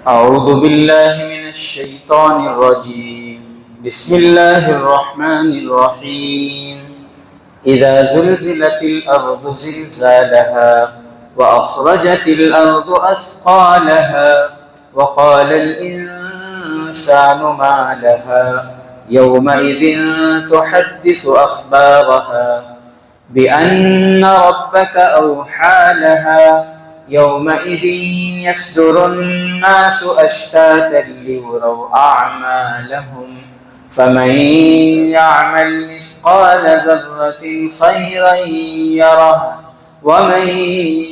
أعوذ بالله من الشيطان الرجيم. بسم الله الرحمن الرحيم. إذا زلزلت الأرض زلزالها وأخرجت الأرض أثقالها وقال الإنسان ما لها يومئذ تحدث أخبارها بأن ربك أوحى لها يومئذ يصدر الناس أشتاتا ليروا أعمالهم فمن يعمل مثقال ذرة خيرا يره ومن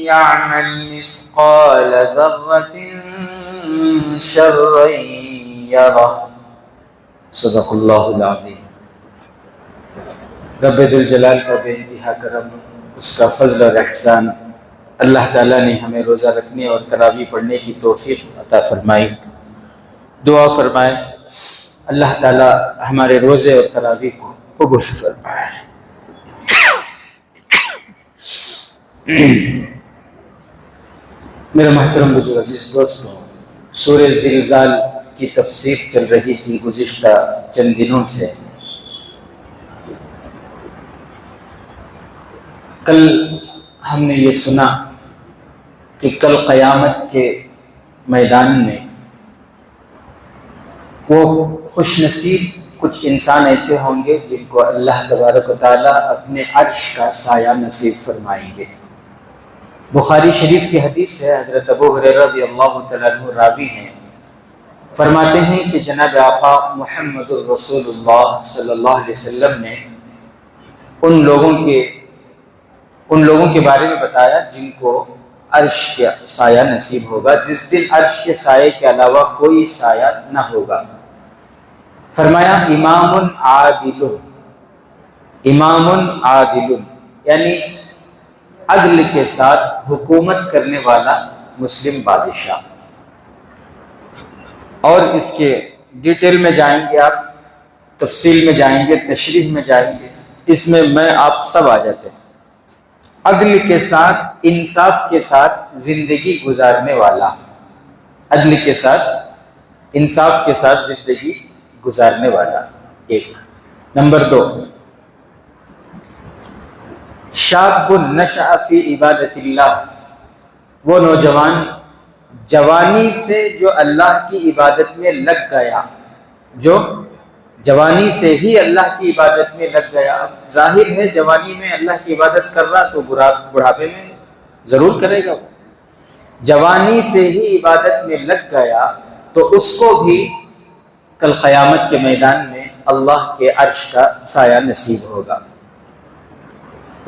يعمل مثقال ذرة شرا يره. صدق اللہ العظیم. رب ذوالجلال کا بے انتہا کرم، اس کا فضل اور احسان، اللہ تعالیٰ نے ہمیں روزہ رکھنے اور تراویح پڑھنے کی توفیق عطا فرمائی. دعا فرمائے اللہ تعالیٰ ہمارے روزے اور تراویح کو قبول فرمائے. میرے محترم بزرگ عزیز دوستوں، سورہ زلزال کی تفسیر چل رہی تھی گزشتہ چند دنوں سے. کل ہم نے یہ سنا کہ کل قیامت کے میدان میں وہ خوش نصیب کچھ انسان ایسے ہوں گے جن کو اللہ تبارک و تعالیٰ اپنے عرش کا سایہ نصیب فرمائیں گے. بخاری شریف کی حدیث ہے، حضرت ابو ہریرہ رضی اللہ تعالیٰ عنہ راوی ہیں، فرماتے ہیں کہ جناب آقا محمد الرسول اللہ صلی اللہ علیہ وسلم نے ان لوگوں کے بارے میں بتایا جن کو عرش کا سایہ نصیب ہوگا، جس دن عرش کے سائے کے علاوہ کوئی سایہ نہ ہوگا. فرمایا امام عادل، یعنی عدل کے ساتھ حکومت کرنے والا مسلم بادشاہ. اور اس کے ڈیٹیل میں جائیں گے، آپ تفصیل میں جائیں گے، تشریح میں جائیں گے، اس میں آپ سب آ جاتے ہیں. عدل کے ساتھ، انصاف کے ساتھ زندگی گزارنے والا، عدل کے ساتھ، انصاف کے ساتھ زندگی گزارنے والا. ایک. نمبر 2، شاب نشأ فی عبادت اللہ، وہ نوجوان جوانی سے جو اللہ کی عبادت میں لگ گیا، جو جوانی سے ہی اللہ کی عبادت میں لگ گیا. اب ظاہر ہے جوانی میں اللہ کی عبادت کر رہا تو بڑھاپے میں ضرور کرے گا. جوانی سے ہی عبادت میں لگ گیا تو اس کو بھی کل قیامت کے میدان میں اللہ کے عرش کا سایہ نصیب ہوگا.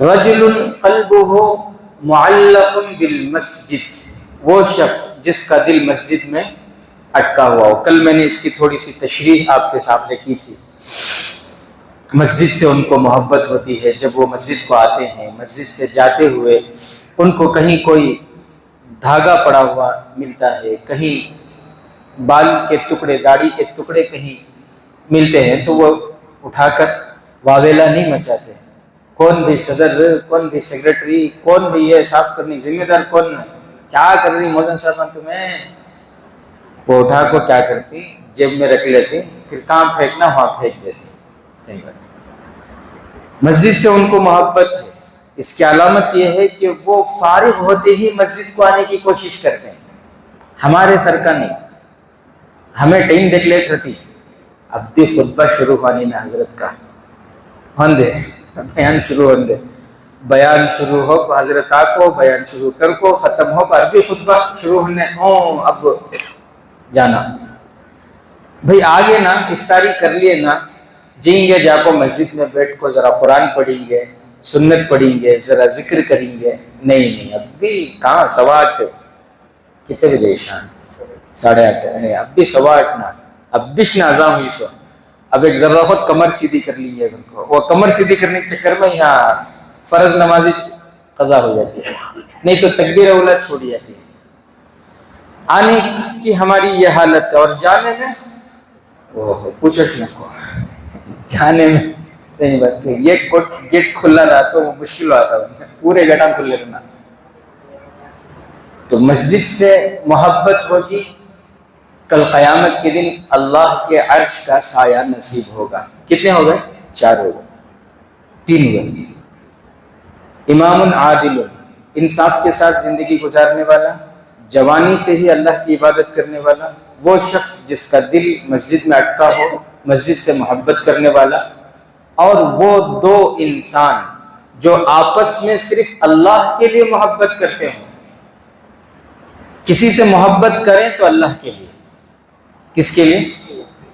رجل قلبہ معلق بالمسجد، وہ شخص جس کا دل مسجد میں اٹکا ہوا ہو. کل میں نے اس کی تھوڑی سی تشریح آپ کے سامنے کی تھی. مسجد سے ان کو محبت ہوتی ہے. جب وہ مسجد کو آتے ہیں، مسجد سے جاتے ہوئے ان کو کہیں کوئی دھاگا پڑا ہوا ملتا ہے، کہیں بال کے ٹکڑے، داڑھی کے ٹکڑے کہیں ملتے ہیں تو وہ اٹھا کر واویلا نہیں مچاتے. کون بھی صدر، کون بھی سیکرٹری، کون بھی یہ صاف کرنے ذمہ دار کون ہے، کیا کر رہی موزن صاحب تمہیں، وہ اٹھا کو کیا کرتی، جیب میں رکھ لیتی، پھر کہاں پھینکنا وہاں پھینک دیتی. صحیح بات. مسجد سے ان کو محبت ہے. اس کی علامت یہ ہے کہ وہ فارغ ہوتے ہی مسجد کو آنے کی کوشش کرتے ہیں. ہمارے سر کا نہیں، ہمیں ٹائم دیکھ لے کرتی. اب بھی خطبہ شروع ہونے میں حضرت کا ہوندے، بیان شروع ہوندے، بیان شروع ہو کو حضرت آکو، بیان شروع کر کو ختم ہو کو اب بھی خطبہ شروع ہونے اب جانا. بھئی آگے نا افطاری کر لیے نا، جیں گے جا کو مسجد میں بیٹھ کو ذرا قرآن پڑھیں گے، سنت پڑھیں گے، ذرا ذکر کریں گے. نہیں اب بھی کہاں 8:15 کتنے بجے شان 8:30 ہے، اب بھی 8:15 نا، اب بھی نازاں ہوئی سو. اب ایک ذرا خود کمر سیدھی کر لیجیے. وہ کمر سیدھی کرنے کے چکر میں یہاں فرض نمازی قضا ہو جاتی ہے، نہیں تو تکبیر اولا چھوڑی جاتی ہے. آنے کی ہماری یہ حالت ہے. اور جانے میں پوچھو نہ کو، جانے میں صحیح بات ہے. یہ گیٹ کھلا رہا تو وہ مشکل ہوتا ہے، پورے گیٹاں کھلے رہنا. تو مسجد سے محبت ہوگی کل قیامت کے دن اللہ کے عرش کا سایہ نصیب ہوگا. کتنے ہو گئے؟ 4 ہو گئے. 3 ہوئے. امام عادل، انصاف کے ساتھ زندگی گزارنے والا، جوانی سے ہی اللہ کی عبادت کرنے والا، وہ شخص جس کا دل مسجد میں اٹکا ہو، مسجد سے محبت کرنے والا، اور وہ 2 انسان جو آپس میں صرف اللہ کے لیے محبت کرتے ہوں. کسی سے محبت کریں تو اللہ کے لیے. کس کے لیے؟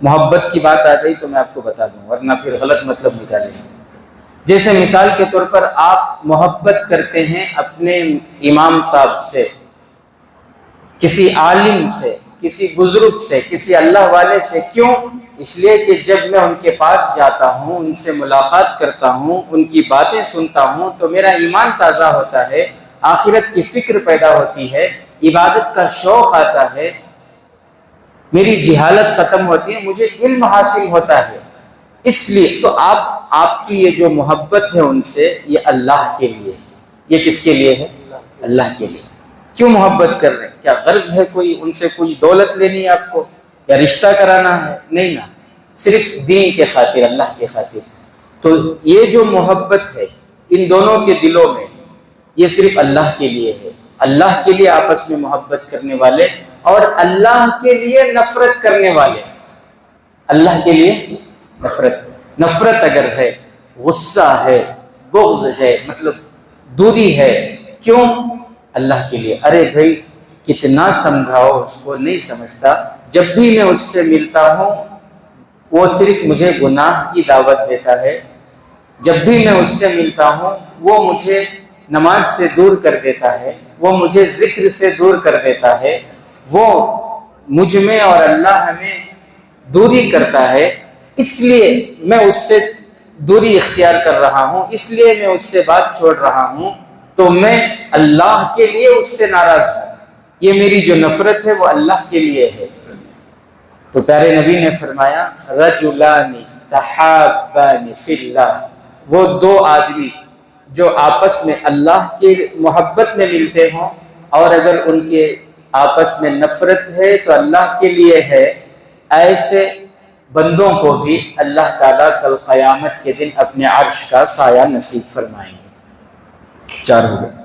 محبت کی بات آ گئی تو میں آپ کو بتا دوں، ورنہ پھر غلط مطلب نکالیں گے. جیسے مثال کے طور پر آپ محبت کرتے ہیں اپنے امام صاحب سے، کسی عالم سے، کسی بزرگ سے، کسی اللہ والے سے. کیوں؟ اس لیے کہ جب میں ان کے پاس جاتا ہوں، ان سے ملاقات کرتا ہوں، ان کی باتیں سنتا ہوں تو میرا ایمان تازہ ہوتا ہے، آخرت کی فکر پیدا ہوتی ہے، عبادت کا شوق آتا ہے، میری جہالت ختم ہوتی ہے، مجھے علم حاصل ہوتا ہے. اس لیے تو آپ کی یہ جو محبت ہے ان سے، یہ اللہ کے لیے. یہ کس کے لیے ہے؟ اللہ کے لیے. کیوں محبت کر رہے ہیں؟ کیا غرض ہے کوئی ان سے کوئی دولت لینی ہے آپ کو، یا رشتہ کرانا ہے؟ نہیں نا، صرف دین کے خاطر، اللہ کے خاطر. تو یہ جو محبت ہے ان دونوں کے دلوں میں، یہ صرف اللہ کے لیے ہے. اللہ کے لیے آپس میں محبت کرنے والے اور اللہ کے لیے نفرت کرنے والے. اللہ کے لیے نفرت اگر ہے، غصہ ہے، بغض ہے، مطلب دوری ہے، کیوں؟ اللہ کے لیے. ارے بھائی کتنا سمجھاؤ اس کو، نہیں سمجھتا. جب بھی میں اس سے ملتا ہوں وہ صرف مجھے گناہ کی دعوت دیتا ہے. جب بھی میں اس سے ملتا ہوں وہ مجھے نماز سے دور کر دیتا ہے، وہ مجھے ذکر سے دور کر دیتا ہے، وہ مجھ میں اور اللہ ہمیں دوری کرتا ہے. اس لیے میں اس سے دوری اختیار کر رہا ہوں، اس لیے میں اس سے بات چھوڑ رہا ہوں. تو میں اللہ کے لیے اس سے ناراض ہوں. یہ میری جو نفرت ہے وہ اللہ کے لیے ہے. تو پیارے نبی نے فرمایا رجلان تحابان فی اللہ، وہ 2 آدمی جو آپس میں اللہ کی محبت میں ملتے ہوں اور اگر ان کے آپس میں نفرت ہے تو اللہ کے لیے ہے، ایسے بندوں کو بھی اللہ تعالیٰ کل قیامت کے دن اپنے عرش کا سایہ نصیب فرمائیں گے. 4 ہو گئے.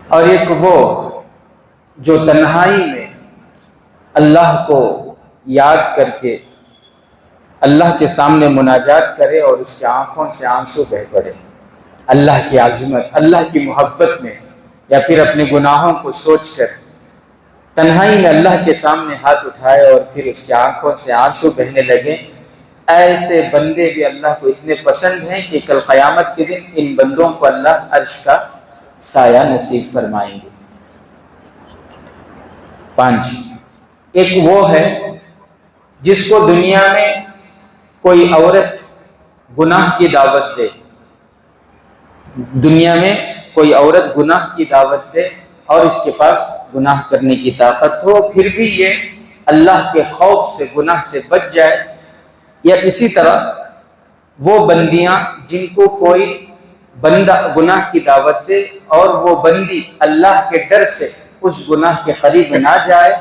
اور ایک وہ جو تنہائی میں اللہ کو یاد کر کے اللہ کے سامنے مناجات کرے اور اس کی آنکھوں سے آنسو بہہ پڑے، اللہ کی عظمت، اللہ کی محبت میں، یا پھر اپنے گناہوں کو سوچ کر تنہائی میں اللہ کے سامنے ہاتھ اٹھائے اور پھر اس کی آنکھوں سے آنسو بہنے لگے. ایسے بندے بھی اللہ کو اتنے پسند ہیں کہ کل قیامت کے دن ان بندوں کو اللہ عرش کا سایہ نصیب فرمائیں گے. 5. ایک وہ ہے جس کو دنیا میں کوئی عورت گناہ کی دعوت دے، دنیا میں کوئی عورت گناہ کی دعوت دے اور اس کے پاس گناہ کرنے کی طاقت ہو، پھر بھی یہ اللہ کے خوف سے گناہ سے بچ جائے. یا اسی طرح وہ بندیاں جن کو کوئی بندہ گناہ کی دعوت دے اور وہ بندی اللہ کے ڈر سے اس گناہ کے قریب نہ جائے،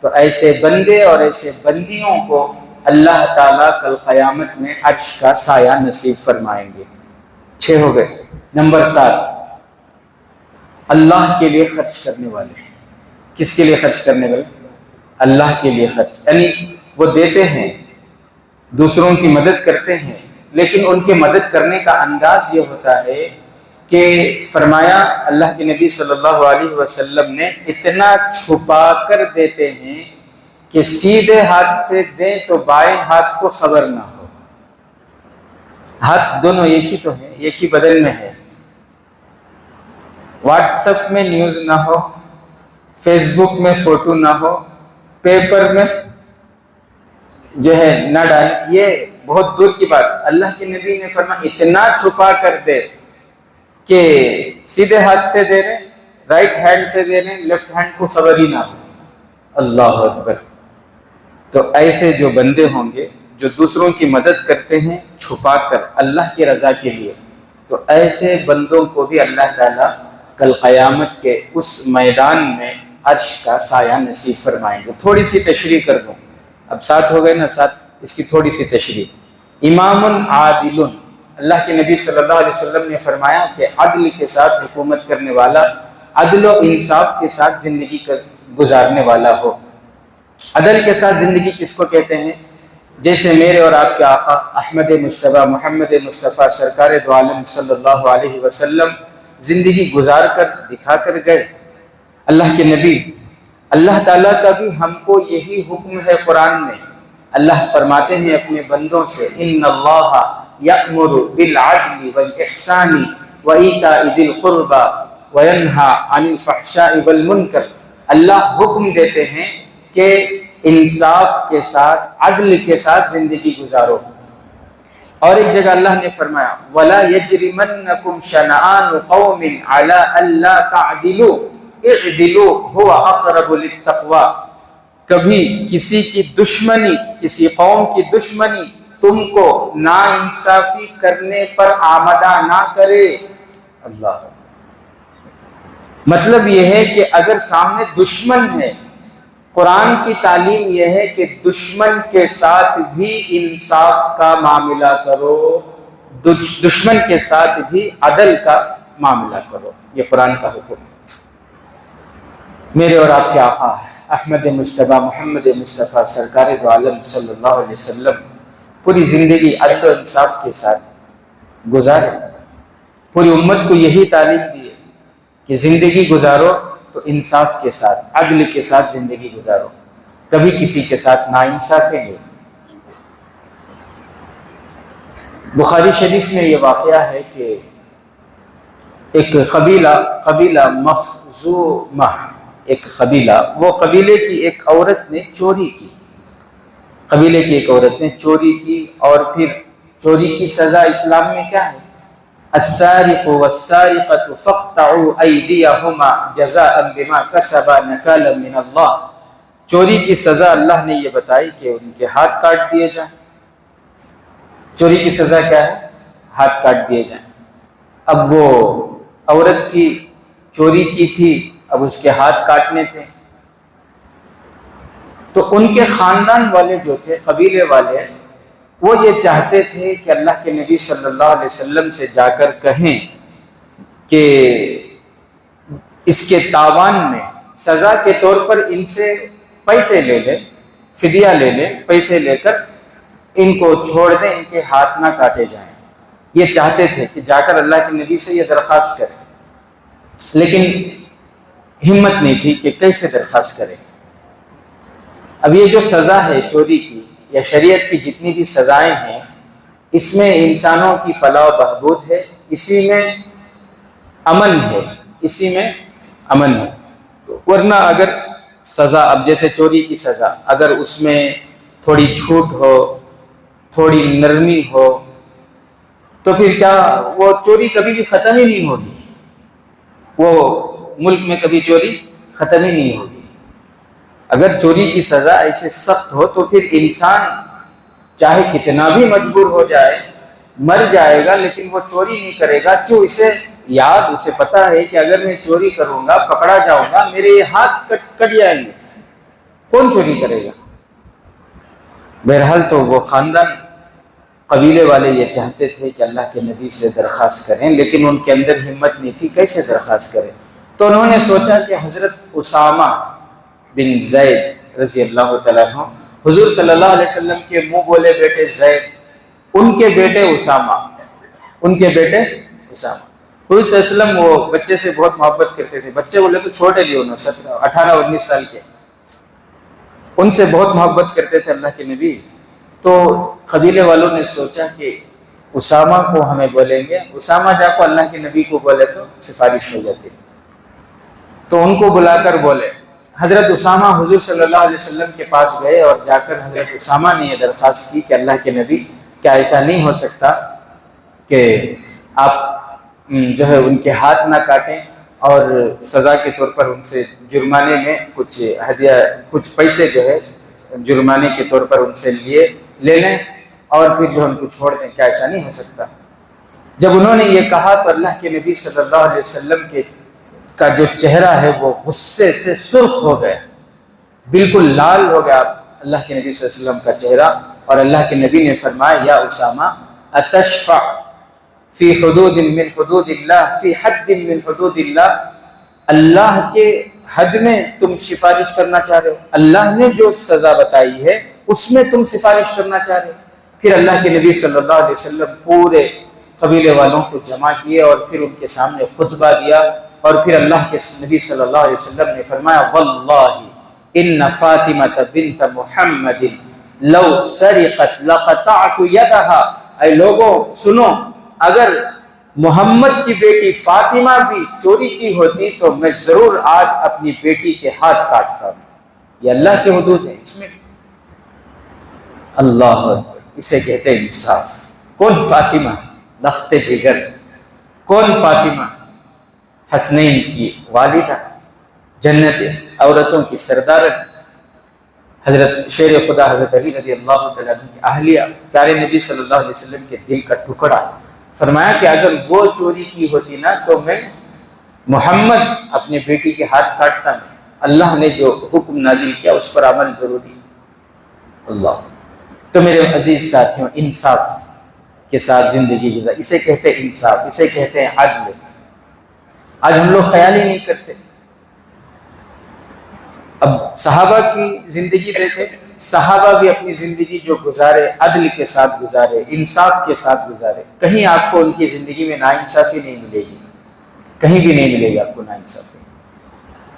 تو ایسے بندے اور ایسے بندیوں کو اللہ تعالیٰ کل قیامت میں عرش کا سایہ نصیب فرمائیں گے. 6 ہو گئے. نمبر 7، اللہ کے لیے خرچ کرنے والے. کس کے لیے خرچ کرنے والے؟ اللہ کے لیے خرچ. یعنی وہ دیتے ہیں، دوسروں کی مدد کرتے ہیں، لیکن ان کے مدد کرنے کا انداز یہ ہوتا ہے کہ فرمایا اللہ کے نبی صلی اللہ علیہ وسلم نے اتنا چھپا کر دیتے ہیں کہ سیدھے ہاتھ سے دیں تو بائیں ہاتھ کو خبر نہ ہو. ہاتھ دونوں ایک ہی تو ہیں، ایک ہی بدن میں ہے. واٹس ایپ میں نیوز نہ ہو، فیس بک میں فوٹو نہ ہو، پیپر میں جو ہے نہ ڈال، یہ بہت دور کی بات. اللہ کے نبی نے فرمایا اتنا چھپا کر دے کہ سیدھے ہاتھ سے دے رہے، رائٹ ہینڈ سے دے رہے، لیفٹ ہینڈ کو خبر ہی نہ ہو. اللہ اکبر. تو ایسے جو بندے ہوں گے جو دوسروں کی مدد کرتے ہیں چھپا کر اللہ کی رضا کے لیے، تو ایسے بندوں کو بھی اللہ تعالیٰ کل قیامت کے اس میدان میں عرش کا سایہ نصیب فرمائیں گے۔ تھوڑی سی تشریح کر دوں، اب 7 ہو گئے نا، 7 اس کی تھوڑی سی تشریح۔ امام عادل، اللہ کے نبی صلی اللہ علیہ وسلم نے فرمایا کہ عدل کے ساتھ حکومت کرنے والا، عدل و انصاف کے ساتھ زندگی گزارنے والا ہو۔ عدل کے ساتھ زندگی کس کو کہتے ہیں؟ جیسے میرے اور آپ کے آقا احمد مجتبیٰ محمد مصطفیٰ سرکار دو عالم صلی اللہ علیہ وسلم زندگی گزار کر دکھا کر گئے۔ اللہ کے نبی، اللہ تعالیٰ کا بھی ہم کو یہی حکم ہے قرآن میں۔ اللہ فرماتے ہیں اپنے بندوں سے، ان اللہ یأمر بالعدل والاحسان وایتاء ذی القربى وینہی عن الفحشاء والمنکر۔ اللہ حکم دیتے ہیں کہ انصاف کے ساتھ، عدل کے ساتھ زندگی گزارو۔ اور ایک جگہ اللہ نے فرمایا وَلَا يَجْرِمَنَّكُمْ شَنَآنُ قَوْمٍ عَلَىٰ أَلَّا تَعْدِلُوا اعْدِلُوا هُوَ أَقْرَبُ لِلتَّقْوَىٰ۔ کبھی کسی کی دشمنی، کسی قوم کی دشمنی تم کو ناانصافی کرنے پر آمادہ نہ کرے۔ اللہ، مطلب یہ ہے کہ اگر سامنے دشمن ہے، قرآن کی تعلیم یہ ہے کہ دشمن کے ساتھ بھی انصاف کا معاملہ کرو، دشمن کے ساتھ بھی عدل کا معاملہ کرو، یہ قرآن کا حکم ہے۔ میرے اور آپ کے آقا احمد مجتبیٰ محمد مصطفیٰ سرکار دو عالم صلی اللہ علیہ وسلم پوری زندگی عدل و انصاف کے ساتھ گزارے، پوری امت کو یہی تعلیم دی ہے کہ زندگی گزارو تو انصاف کے ساتھ، عدل کے ساتھ زندگی گزارو، کبھی کسی کے ساتھ ناانصافی نہیں۔ بخاری شریف میں یہ واقعہ ہے کہ ایک قبیلہ مخزومہ، ایک قبیلہ، وہ قبیلے کی ایک عورت نے چوری کی، قبیلے کی ایک عورت نے چوری کی، اور پھر چوری کی سزا اسلام میں کیا ہے؟ السارق والسارقة فاقطعوا أيديهما جزاء بما كسبا نكالا من اللہ۔ چوری کی سزا اللہ نے یہ بتائی کہ ان کے ہاتھ کاٹ دیے جائیں۔ چوری کی سزا کیا ہے؟ ہاتھ کاٹ دیے جائیں۔ اب وہ عورت تھی، چوری کی تھی، اب اس کے ہاتھ کاٹنے تھے، تو ان کے خاندان والے جو تھے، قبیلے والے، وہ یہ چاہتے تھے کہ اللہ کے نبی صلی اللہ علیہ وسلم سے جا کر کہیں کہ اس کے تاوان میں سزا کے طور پر ان سے پیسے لے لے، فدیہ لے لے، پیسے لے کر ان کو چھوڑ دیں، ان کے ہاتھ نہ کاٹے جائیں۔ یہ چاہتے تھے کہ جا کر اللہ کے نبی سے یہ درخواست کریں، لیکن ہمت نہیں تھی کہ کیسے درخواست کریں۔ اب یہ جو سزا ہے چوری کی، یا شریعت کی جتنی بھی سزائیں ہیں، اس میں انسانوں کی فلاح و بہبود ہے، اسی میں امن ہے، اسی میں امن ہے۔ ورنہ اگر سزا، اب جیسے چوری کی سزا، اگر اس میں تھوڑی چھوٹ ہو، تھوڑی نرمی ہو، تو پھر کیا وہ چوری کبھی بھی ختم ہی نہیں ہوگی، وہ ملک میں کبھی چوری ختم ہی نہیں ہوگی۔ اگر چوری کی سزا ایسے سخت ہو تو پھر انسان چاہے کتنا بھی مجبور ہو جائے، مر جائے گا، لیکن وہ چوری نہیں کرے گا۔ کیوں؟ اسے پتا ہے کہ اگر میں چوری کروں گا، پکڑا جاؤں گا، میرے یہ ہاتھ کٹ جائیں گے، کون چوری کرے گا؟ بہرحال تو وہ خاندان، قبیلے والے یہ چاہتے تھے کہ اللہ کے نبی سے درخواست کریں، لیکن ان کے اندر ہمت نہیں تھی، کیسے درخواست کریں؟ تو انہوں نے سوچا کہ حضرت اسامہ بن زید رضی اللہ تعالیٰ عنہ، حضور صلی اللہ علیہ وسلم کے منہ بولے بیٹے زید، ان کے بیٹے اسامہ، حضور صلی اللہ علیہ وسلم وہ بچے سے بہت محبت کرتے تھے۔ بچے بولے تو چھوٹے لیے، انہوں 18 19 سال کے، ان سے بہت محبت کرتے تھے اللہ کے نبی۔ تو قبیلے والوں نے سوچا کہ اسامہ کو ہمیں بولیں گے، اسامہ جا کو اللہ کے نبی کو بولے تو سفارش ہو جاتی۔ تو ان کو بلا کر بولے، حضرت اسامہ حضور صلی اللہ علیہ وسلم کے پاس گئے، اور جا کر حضرت اسامہ نے یہ درخواست کی کہ اللہ کے نبی، کیا ایسا نہیں ہو سکتا کہ آپ جو ہے ان کے ہاتھ نہ کاٹیں، اور سزا کے طور پر ان سے جرمانے میں کچھ ہدیہ، کچھ پیسے جو ہے جرمانے کے طور پر ان سے لے لیں، اور پھر جو ان کو چھوڑ دیں؟ کیا ایسا نہیں ہو سکتا؟ جب انہوں نے یہ کہا تو اللہ کے نبی صلی اللہ علیہ وسلم کے کا جو چہرہ ہے وہ غصے سے سرخ ہو گیا، بالکل لال ہو گیا اللہ کے نبی صلی اللہ علیہ وسلم کا چہرہ. اور اللہ کے نبی نے فرمایا یا اسامہ اتشفع فی حدود من حدود اللہ فی حد من حدود اللہ، اللہ کے حد میں تم سفارش کرنا چاہ رہے ہو، اللہ نے جو سزا بتائی ہے اس میں تم سفارش کرنا چاہ رہے ہو. پھر اللہ کے نبی صلی اللہ علیہ وسلم پورے قبیلے والوں کو جمع کیے اور پھر ان کے سامنے خطبہ دیا. اور پھر اللہ کے نبی صلی اللہ علیہ وسلم نے فرمایا واللہ ان فاطمہ بنت محمد لو سرقت لقطعت یدها، اے لوگوں سنو، اگر محمد کی بیٹی فاطمہ بھی چوری کی ہوتی تو میں ضرور آج اپنی بیٹی کے ہاتھ کاٹتا ہوں. یہ اللہ کے حدود ہے، اس میں اللہ اکبر، اسے کہتے ہیں انصاف. کون فاطمہ؟ لخت جگر. کون فاطمہ؟ حسنین کی والدہ، جنت عورتوں کی سردار، حضرت شیر خدا حضرت علی رضی اللہ تعالیٰ عنہ کی اہلیہ، پیارے نبی صلی اللہ علیہ وسلم کے دل کا ٹکڑا. فرمایا کہ اگر وہ چوری کی ہوتی نا تو میں محمد اپنے بیٹی کے ہاتھ کاٹتا. میں اللہ نے جو حکم نازل کیا اس پر عمل ضروری. اللہ. تو میرے عزیز ساتھیوں، انصاف کے ساتھ زندگی گزار، اسے کہتے ہیں انصاف، اسے کہتے ہیں عدل. آج ہم لوگ خیال ہی نہیں کرتے. اب صحابہ کی زندگی دیکھیں، صحابہ بھی اپنی زندگی جو گزارے عدل کے ساتھ گزارے، انصاف کے ساتھ گزارے. کہیں آپ کو ان کی زندگی میں ناانصافی نہیں ملے گی، کہیں بھی نہیں ملے گی آپ کو ناانصافی.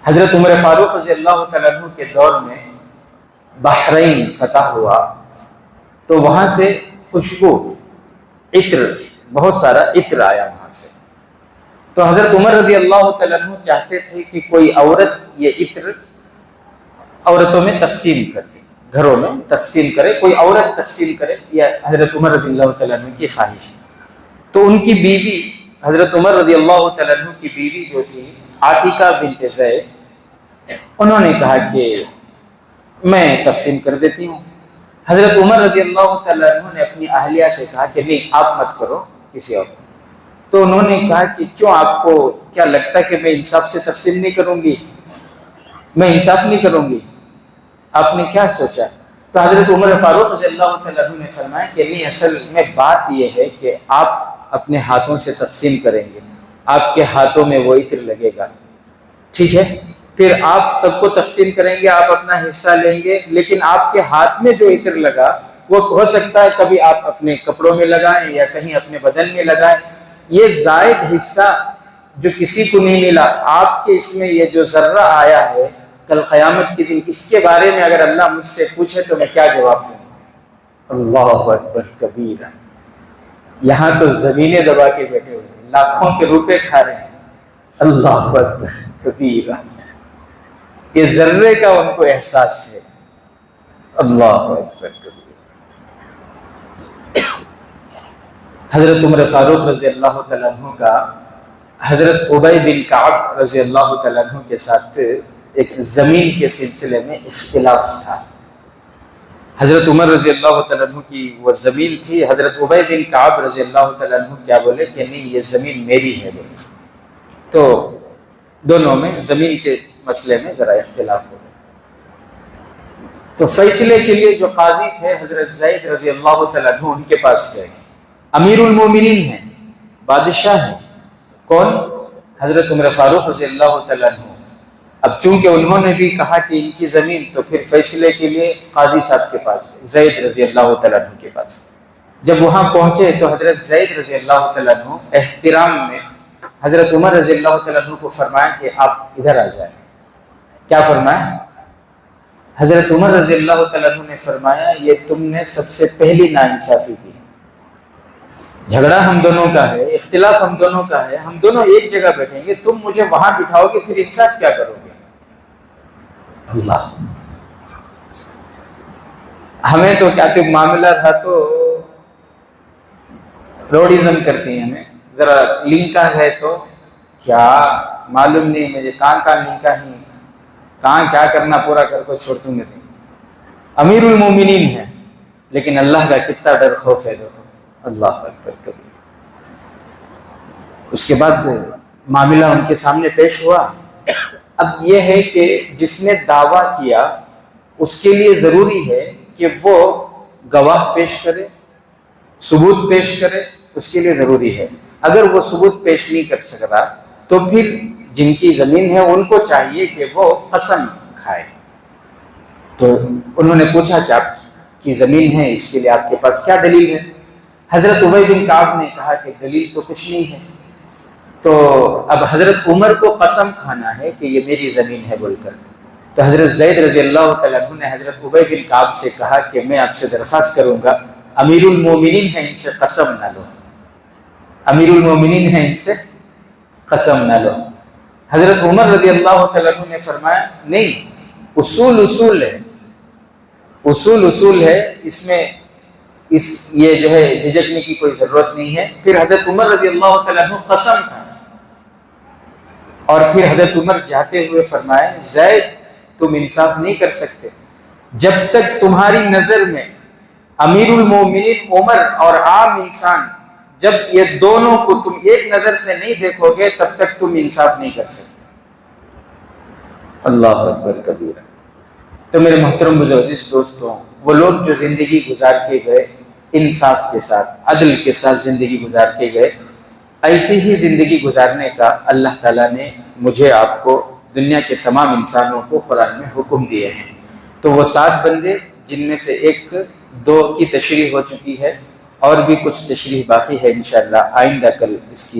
حضرت عمر فاروق رضی اللہ تعالیٰ عنہ کے دور میں بحرین فتح ہوا تو وہاں سے خوشبو، عطر، بہت سارا عطر آیا وہاں سے. تو حضرت عمر رضی اللہ تعالیٰ عنہ چاہتے تھے کہ کوئی عورت یہ عطر عورتوں میں تقسیم کر دے، گھروں میں تقسیم کرے، کوئی عورت تقسیم کرے، یا حضرت عمر رضی اللہ تعالیٰ عنہ کی خواہش. تو ان کی بیوی، حضرت عمر رضی اللہ تعالیٰ عنہ کی بیوی جو تھی عاتقہ بنت زید، انہوں نے کہا کہ میں تقسیم کر دیتی ہوں. حضرت عمر رضی اللہ تعالیٰ عنہ نے اپنی اہلیہ سے کہا کہ نہیں، آپ مت کرو، کسی اور کو. تو انہوں نے کہا کہ کیوں، آپ کو کیا لگتا ہے کہ میں انصاف سے تقسیم نہیں کروں گی، میں انصاف نہیں کروں گی، آپ نے کیا سوچا؟ تو حضرت عمر فاروق رضی اللہ تعالیٰ عنہ نے فرمایا کہ نہیں، اصل میں بات یہ ہے کہ آپ اپنے ہاتھوں سے تقسیم کریں گے، آپ کے ہاتھوں میں وہ عطر لگے گا، ٹھیک ہے؟ پھر آپ سب کو تقسیم کریں گے، آپ اپنا حصہ لیں گے، لیکن آپ کے ہاتھ میں جو عطر لگا وہ ہو سکتا ہے کبھی آپ اپنے کپڑوں میں لگائیں یا کہیں اپنے بدن میں لگائیں. یہ زائد حصہ جو کسی کو نہیں ملا، آپ کے اس میں یہ جو ذرہ آیا ہے، کل قیامت کے دن اس کے بارے میں اگر اللہ مجھ سے پوچھے تو میں کیا جواب دوں؟ اللہ اکبر کبیرہ. یہاں تو زمینیں دبا کے بیٹھے ہوئے ہیں، لاکھوں کے روپے کھا رہے ہیں. اللہ اکبر کبیرہ. یہ ذرے کا ان کو احساس ہے. اللہ اکبر کبیرہ. حضرت عمر فاروق رضی اللہ تعالیٰ عنہ کا حضرت ابی بن کعب رضی اللہ تعالیٰ عنہ کے ساتھ ایک زمین کے سلسلے میں اختلاف تھا. حضرت عمر رضی اللہ تعالیٰ عنہ کی وہ زمین تھی، حضرت ابی بن کعب رضی اللہ تعالیٰ عنہ کیا بولے کہ نہیں، یہ زمین میری ہے بولے. تو دونوں میں زمین کے مسئلے میں ذرا اختلاف ہو گیا. تو فیصلے کے لیے جو قاضی تھے حضرت زید رضی اللہ تعالیٰ عنہ، ان کے پاس گئے. امیر المومنین ہیں، بادشاہ ہیں. کون؟ حضرت عمر فاروق رضی اللہ تعالیٰ عنہ. اب چونکہ انہوں نے بھی کہا کہ ان کی زمین، تو پھر فیصلے کے لیے قاضی صاحب کے پاس، زید رضی اللہ تعالیٰ عنہ کے پاس. جب وہاں پہنچے تو حضرت زید رضی اللہ تعالیٰ عنہ احترام میں حضرت عمر رضی اللہ تعالیٰ عنہ کو فرمایا کہ آپ ادھر آ جائیں. کیا فرمایا؟ حضرت عمر رضی اللہ تعالیٰ عنہ نے فرمایا یہ تم نے سب سے پہلی ناانصافی کی. جھگڑا ہم دونوں کا ہے، اختلاف ہم دونوں کا ہے، ہم دونوں ایک جگہ بیٹھیں گے، تم مجھے وہاں بٹھاؤ گے، پھر انصاف کیا کرو گے؟ اللہ. ہمیں تو کیا کہ معاملہ رہا تو روڈیزم کرتی ہیں، ہمیں ذرا لنکا ہے تو کیا معلوم نہیں مجھے، کہاں لنکا ہی، کہاں کیا کرنا پورا کر کو چھوڑ دوں گے. امیر المومنین ہے لیکن اللہ کا کتنا ڈر خوف ہے. دیکھو اللہ اکبر. اس کے بعد معاملہ ان کے سامنے پیش ہوا۔ اب یہ ہے کہ جس نے دعویٰ کیا اس کے لیے ضروری ہے کہ وہ گواہ پیش کرے، ثبوت پیش کرے، اس کے لیے ضروری ہے۔ اگر وہ ثبوت پیش نہیں کر سکتا تو پھر جن کی زمین ہے ان کو چاہیے کہ وہ قسم کھائے۔ تو انہوں نے پوچھا کہ آپ کی زمین ہے، اس کے لیے آپ کے پاس کیا دلیل ہے؟ حضرت ابی بن کعب نے کہا کہ دلیل تو کچھ نہیں ہے۔ تو اب حضرت عمر کو قسم کھانا ہے کہ یہ میری زمین ہے بول کر، تو حضرت زید رضی اللہ تعالیٰ عنہ نے حضرت ابی بن کعب سے کہا کہ میں آپ سے درخواست کروں گا، امیر المومنین ہیں، ان سے قسم نہ لو، امیر المومنین ہیں، ان سے قسم نہ لو۔ حضرت عمر رضی اللہ تعالیٰ عنہ نے فرمایا نہیں، اصول ہے، اصول ہے، اس میں یہ جو ہے جھجکنے کی کوئی ضرورت نہیں ہے۔ پھر حضرت عمر رضی اللہ تعالیٰ عنہ قسم کھا، اور پھر حضرت عمر جاتے ہوئے فرمائے زید تم انصاف نہیں کر سکتے، جب تک تمہاری نظر میں امیر المومنین عمر اور عام انسان، جب یہ دونوں کو تم ایک نظر سے نہیں دیکھو گے تب تک تم انصاف نہیں کر سکتے۔ اللہ اکبر کبیرہ۔ تو میرے محترم بزرگ دوستوں، وہ لوگ جو زندگی گزار کے گئے انصاف کے ساتھ، عدل کے ساتھ زندگی گزار کے گئے، ایسی ہی زندگی گزارنے کا اللہ تعالیٰ نے مجھے، آپ کو، دنیا کے تمام انسانوں کو قرآن میں حکم دیے ہیں۔ تو وہ 7 بندے جن میں سے 1-2 کی تشریح ہو چکی ہے، اور بھی کچھ تشریح باقی ہے، انشاءاللہ آئندہ کل اس کی